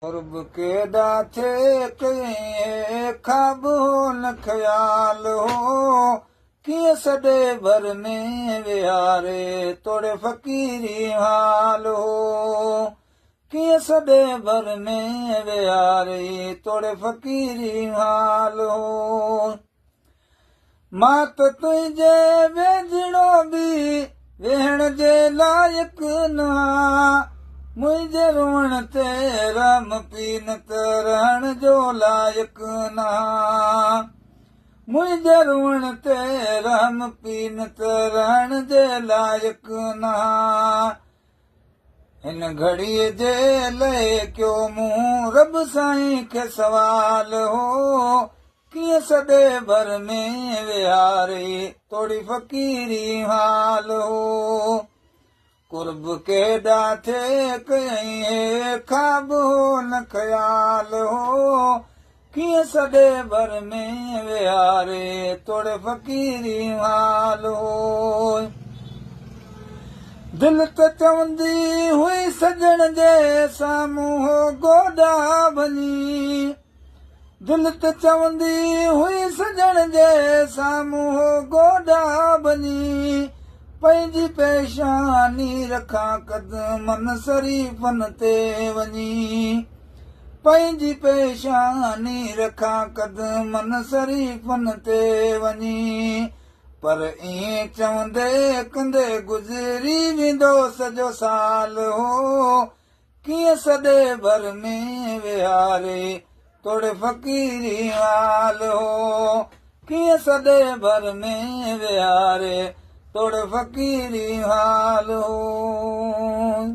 कुर्ब के दाथे कहीं ख्वाब हो न ख्याल हो किए सदे भर में विहारे तोड़े फकीरी हाल हो किए सदे भर में विहारे तोड़े फकीरी हाल हो मात तुझे वेझड़ो भी वेहण जे लायक ना मुंहिंजे रोअण ते रम पीन त रहण जो लायक ना मुंहिंजे रोअण ते रम पीन त रहण जे लायक ना हिन घड़ीअ जे लहे कयो मूं रब साईं खे सवाल हो कीअं सदे भर में विहारे तोड़ी फकीरी हाल हो कुर्ब के दाथे कहीं ख्वाब हो न ख्याल हो कीअं सदे भर में विहारे तोड़े फकीरी हाल हो दिल त चवंदी हुई सजण जे साम्हूं हो गोॾा भञी दिल त चवंदी हुई सजण जे साम्हूं हो गोॾा भञी पंहिंजी पेशानी रखां कदमनि शरीफ़नि ते वञी पंहिंजी पेशानी रखां कदमनि शरीफ़नि ते वञी पर ईअं चवंदे कंदे गुज़री वेंदो सॼो साल हो कीअं सदे भर में विहारे तोड़े फकीरी हाल हो कीअं सदे भर में विहारे तोड़े फकीरी हाल हो।